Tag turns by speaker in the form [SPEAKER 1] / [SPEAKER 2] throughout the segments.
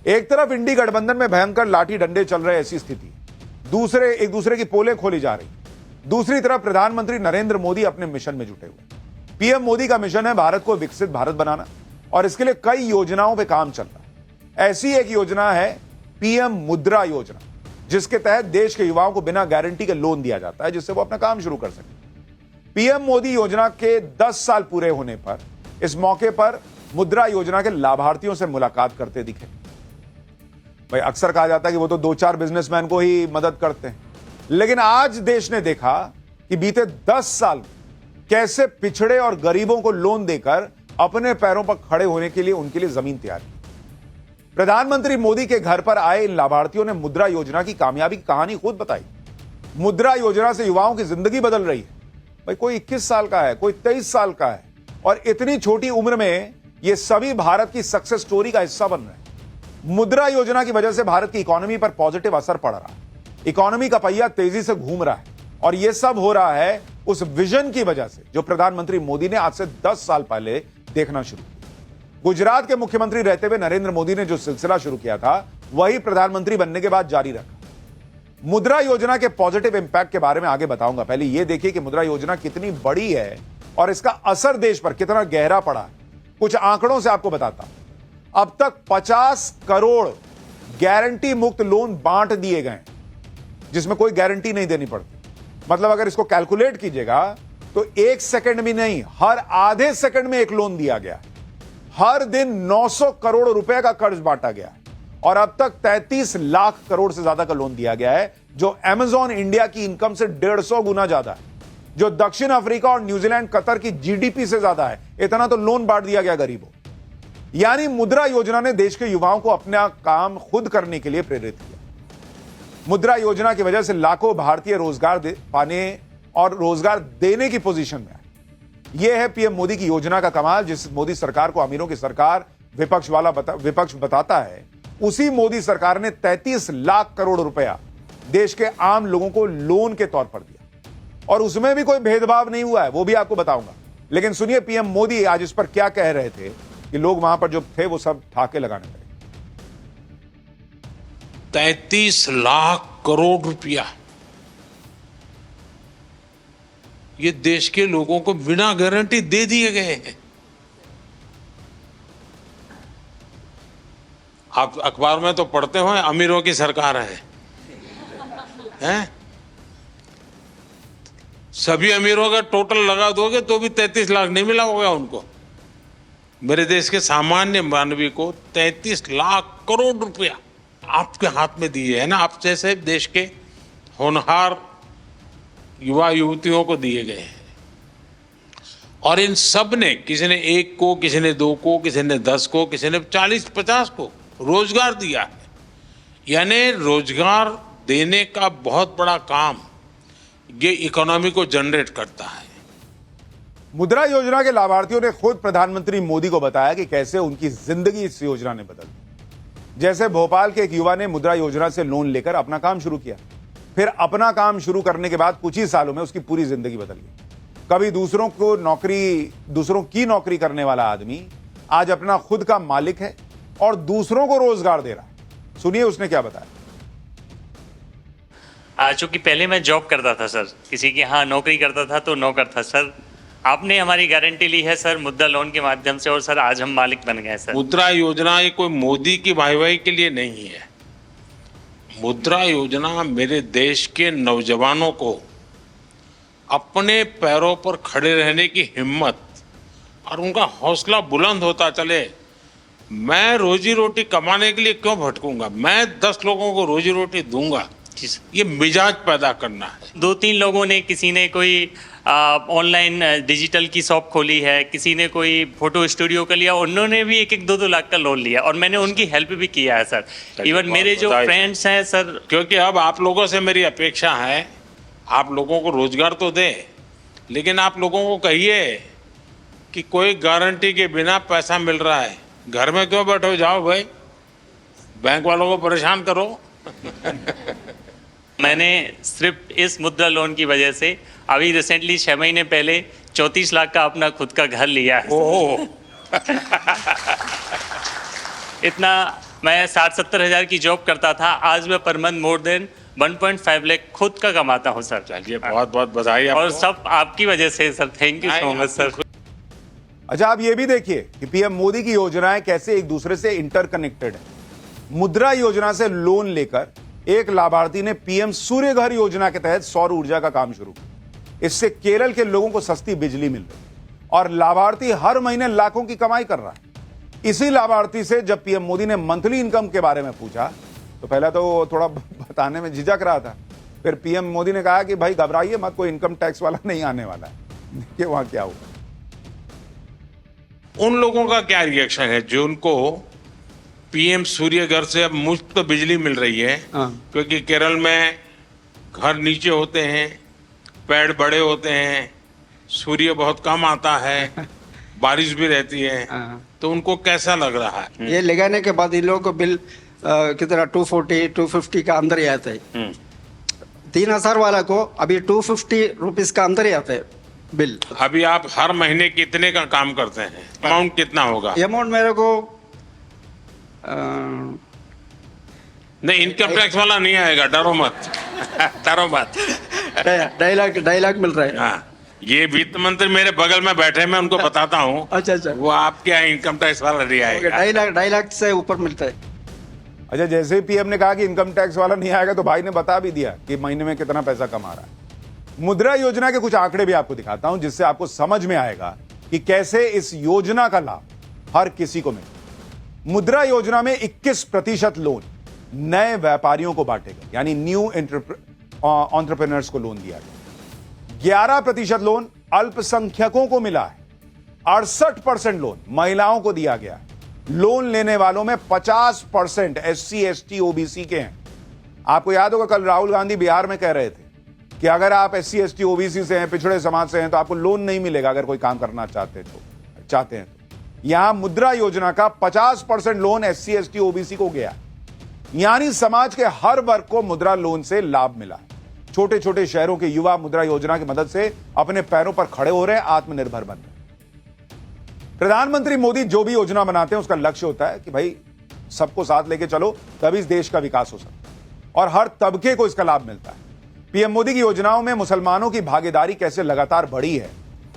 [SPEAKER 1] एक तरफ इंडी गठबंधन में भयंकर लाठी डंडे चल रहे, ऐसी स्थिति, एक दूसरे की पोलें खोली जा रही। दूसरी तरफ प्रधानमंत्री नरेंद्र मोदी अपने मिशन में जुटे हुए। पीएम मोदी का मिशन है भारत को विकसित भारत बनाना, और इसके लिए कई योजनाओं पे काम चल रहा है। ऐसी एक योजना है पीएम मुद्रा योजना, जिसके तहत देश के युवाओं को बिना गारंटी के लोन दिया जाता है, जिससे वो अपना काम शुरू कर सके। पीएम मोदी योजना के 10 साल पूरे होने पर इस मौके पर मुद्रा योजना के लाभार्थियों से मुलाकात करते दिखे। भाई, अक्सर कहा जाता है कि वो तो 2-4 बिजनेसमैन को ही मदद करते हैं, लेकिन आज देश ने देखा कि बीते 10 साल कैसे पिछड़े और गरीबों को लोन देकर अपने पैरों पर खड़े होने के लिए उनके लिए जमीन तैयार की। प्रधानमंत्री मोदी के घर पर आए इन लाभार्थियों ने मुद्रा योजना की कामयाबी की कहानी खुद बताई। मुद्रा योजना से युवाओं की जिंदगी बदल रही है। भाई, कोई 21 साल का है, कोई 23 साल का है, और इतनी छोटी उम्र में ये सभी भारत की सक्सेस स्टोरी का हिस्सा बन रहे हैं। मुद्रा योजना की वजह से भारत की इकोनॉमी पर पॉजिटिव असर पड़ रहा है। इकोनॉमी का पहिया तेजी से घूम रहा है, और यह सब हो रहा है उस विजन की वजह से जो प्रधानमंत्री मोदी ने आज से 10 साल पहले देखना शुरू किया। गुजरात के मुख्यमंत्री रहते हुए नरेंद्र मोदी ने जो सिलसिला शुरू किया था, वही प्रधानमंत्री बनने के बाद जारी रखा। मुद्रा योजना के पॉजिटिव इंपैक्ट के बारे में आगे बताऊंगा। पहले यह देखिए कि मुद्रा योजना कितनी बड़ी है और इसका असर देश पर कितना गहरा पड़ा है। कुछ आंकड़ों से आपको बताता हूं। अब तक 50 करोड़ गारंटी मुक्त लोन बांट दिए गए, जिसमें कोई गारंटी नहीं देनी पड़ती। मतलब अगर इसको कैलकुलेट कीजिएगा तो 1 सेकंड भी नहीं, हर आधे सेकंड में एक लोन दिया गया। हर दिन 900 करोड़ रुपए का कर्ज बांटा गया, और अब तक 33 लाख करोड़ से ज्यादा का लोन दिया गया है, जो अमेज़न इंडिया की इनकम से 150 गुना ज्यादा है, जो दक्षिण अफ्रीका और न्यूजीलैंड कतर की जीडीपी से ज्यादा है। इतना तो लोन बांट दिया गया गरीबों। यानी मुद्रा योजना ने देश के युवाओं को अपना काम खुद करने के लिए प्रेरित किया। मुद्रा योजना की वजह से लाखों भारतीय रोजगार पाने और रोजगार देने की पोजीशन में आए। यह है पीएम मोदी की योजना का कमाल। जिस मोदी सरकार को अमीरों की सरकार विपक्ष बताता है, उसी मोदी सरकार ने 33 लाख करोड़ रुपया देश के आम लोगों को लोन के तौर पर दिया, और उसमें भी कोई भेदभाव नहीं हुआ है, वो भी आपको बताऊंगा। लेकिन सुनिए पीएम मोदी आज इस पर क्या कह रहे थे कि लोग वहां पर जो थे वो सब ठाके लगाने लगे।
[SPEAKER 2] 33 लाख करोड़ रुपया ये देश के लोगों को बिना गारंटी दे दिए गए हैं। आप अखबार में तो पढ़ते हो अमीरों की सरकार है, हैं? सभी अमीरों का टोटल लगा दोगे तो भी 33 लाख नहीं मिला होगा उनको। मेरे देश के सामान्य मानवी को 33 लाख करोड़ रुपया आपके हाथ में दिए है ना, आप जैसे देश के होनहार युवा युवतियों को दिए गए हैं। और इन सब ने, किसी ने 1 को, किसी ने 2 को, किसी ने 10 को, किसी ने 40-50 को रोजगार दिया है। यानी रोजगार देने का बहुत बड़ा काम ये इकोनॉमी को जनरेट करता है।
[SPEAKER 1] मुद्रा योजना के लाभार्थियों ने खुद प्रधानमंत्री मोदी को बताया कि कैसे उनकी जिंदगी इस योजना ने बदल दी। जैसे भोपाल के एक युवा ने मुद्रा योजना से लोन लेकर अपना काम शुरू किया, फिर अपना काम शुरू करने के बाद कुछ ही सालों में उसकी पूरी जिंदगी बदल गई। कभी दूसरों की नौकरी करने वाला आदमी आज अपना खुद का मालिक है और दूसरों को रोजगार दे रहा है। सुनिए उसने क्या बताया।
[SPEAKER 3] चूंकि पहले मैं जॉब करता था सर, किसी के यहाँ नौकरी करता था तो नौकर था सर। आपने हमारी गारंटी ली है सर मुद्रा लोन के माध्यम से, और सर आज हम मालिक बन गए सर।
[SPEAKER 2] मुद्रा योजना ये कोई मोदी की वाहवाही के लिए नहीं है। मुद्रा योजना मेरे देश के नौजवानों को अपने पैरों पर खड़े रहने की हिम्मत और उनका हौसला बुलंद होता चले। मैं रोजी रोटी कमाने के लिए क्यों भटकूंगा, मैं 10 लोगों को रोजी रोटी दूंगा, ये मिजाज पैदा करना है।
[SPEAKER 3] 2-3 लोगों ने, किसी ने कोई ऑनलाइन डिजिटल की शॉप खोली है, किसी ने कोई फोटो स्टूडियो का लिया, उन्होंने भी 1-2 लाख का लोन लिया, और मैंने उनकी हेल्प भी किया है सर। इवन मेरे जो फ्रेंड्स हैं सर,
[SPEAKER 2] क्योंकि अब आप लोगों से मेरी अपेक्षा है, आप लोगों को रोजगार तो दें, लेकिन आप लोगों को कहिए कि कोई गारंटी के बिना पैसा मिल रहा है, घर में क्यों बैठो, जाओ भाई बैंक वालों को परेशान करो।
[SPEAKER 3] मैंने सिर्फ इस मुद्रा लोन की वजह से अभी रिसेंटली 6 महीने पहले 34 लाख का अपना खुद का घर लिया है।
[SPEAKER 2] ओह
[SPEAKER 3] इतना मैं 60-70 हज़ार की जॉब करता था, आज मैं per month more than 1.5 lakh खुद का कमाता हूँ सर।
[SPEAKER 2] चलिए बहुत बहुत बधाई
[SPEAKER 3] और
[SPEAKER 2] आपको।
[SPEAKER 3] सब आपकी वजह से sir, thank you so much sir.
[SPEAKER 1] अच्छा, आप ये भी देखिए कि पीएम मोदी की योजनाएं कैसे एक दूसरे से इंटरकनेक्टेड है। मुद्रा योजना से लोन लेकर एक लाभार्थी ने पीएम सूर्य घर योजना के तहत सौर ऊर्जा का काम शुरू किया। इससे केरल के लोगों को सस्ती बिजली मिल रही और लाभार्थी हर महीने लाखों की कमाई कर रहा है। इसी लाभार्थी से जब पीएम मोदी ने मंथली इनकम के बारे में पूछा तो पहले तो वो थोड़ा बताने में झिझक रहा था। फिर पीएम मोदी ने कहा कि भाई घबराइए मत, कोई इनकम टैक्स वाला नहीं आने वाला है। देखिए वहां क्या हुआ।
[SPEAKER 2] उन लोगों का क्या रिएक्शन है जो उनको पीएम सूर्य घर से अब मुफ्त बिजली मिल रही है? क्योंकि केरल में घर नीचे होते हैं, पेड़ बड़े होते हैं, सूर्य बहुत कम आता है, बारिश भी रहती है, तो उनको कैसा लग रहा है?
[SPEAKER 4] ये लगाने के बाद इन लोगों को बिल कितना 240-250 का अंदर ही आता है। 3000 वाला को अभी 250 रुपीज का अंदर ही आता है बिल।
[SPEAKER 2] अभी आप हर महीने कितने का काम करते हैं? अमाउंट कितना होगा?
[SPEAKER 4] अमाउंट मेरे को
[SPEAKER 2] नहीं, इनकम टैक्स वाला नहीं आएगा, डरो मत। डरो मत।
[SPEAKER 4] 2.5 लाख मिल रहा है।
[SPEAKER 2] हाँ, ये वित्त मंत्री मेरे बगल में बैठे, मैं उनको बताता हूँ।
[SPEAKER 4] अच्छा
[SPEAKER 2] वो आपके यहाँ इनकम टैक्स वाला नहीं आएगा।
[SPEAKER 4] 2.5 लाख से ऊपर मिलता है।
[SPEAKER 1] अच्छा, जैसे ही पीएम ने कहा कि इनकम टैक्स वाला नहीं आएगा तो भाई ने बता भी दिया कि महीने में कितना पैसा कमा रहा है। मुद्रा योजना के कुछ आंकड़े भी आपको दिखाता हूं जिससे आपको समझ में आएगा कि कैसे इस योजना का लाभ हर किसी को मिले। मुद्रा योजना में 21% लोन नए व्यापारियों को बांटे गए, यानी न्यू एंटरप्रेन्योर्स को लोन दिया गया। 11% लोन अल्पसंख्यकों को मिला है। 68% लोन महिलाओं को दिया गया है। लोन लेने वालों में 50% SC ST OBC के हैं। आपको याद होगा कल राहुल गांधी बिहार में कह रहे थे कि अगर आप SC ST OBC से हैं, पिछड़े समाज से हैं, तो आपको लोन नहीं मिलेगा अगर कोई काम करना चाहते हैं तो। यहां मुद्रा योजना का 50% लोन SC ST OBC को गया, यानी समाज के हर वर्ग को मुद्रा लोन से लाभ मिला। छोटे छोटे शहरों के युवा मुद्रा योजना की मदद से अपने पैरों पर खड़े हो रहे हैं, आत्मनिर्भर बन रहे हैं। प्रधानमंत्री मोदी जो भी योजना बनाते हैं उसका लक्ष्य होता है कि भाई सबको साथ लेके चलो, तभी इस देश का विकास हो सकता है और हर तबके को इसका लाभ मिलता है। पीएम मोदी की योजनाओं में मुसलमानों की भागीदारी कैसे लगातार बढ़ी है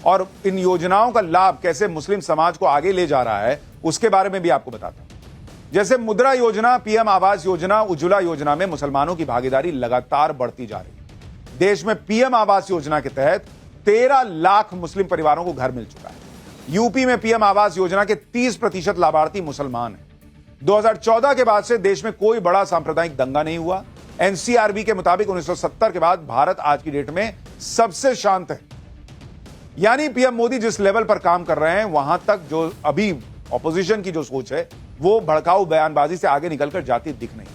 [SPEAKER 1] और इन योजनाओं का लाभ कैसे मुस्लिम समाज को आगे ले जा रहा है, उसके बारे में भी आपको बताता हूं। जैसे मुद्रा योजना, पीएम आवास योजना, उज्ज्वला योजना में मुसलमानों की भागीदारी लगातार बढ़ती जा रही है। देश में पीएम आवास योजना के तहत 13 लाख मुस्लिम परिवारों को घर मिल चुका है। यूपी में पीएम आवास योजना के 30% लाभार्थी मुसलमान हैं। 2014 के बाद से देश में कोई बड़ा सांप्रदायिक दंगा नहीं हुआ। एनसीआरबी के मुताबिक 1970 के बाद भारत आज की डेट में सबसे शांत है। यानी पीएम मोदी जिस लेवल पर काम कर रहे हैं, वहां तक जो अभी ऑपोजिशन की जो सोच है वो भड़काऊ बयानबाजी से आगे निकलकर जाती दिख नहीं।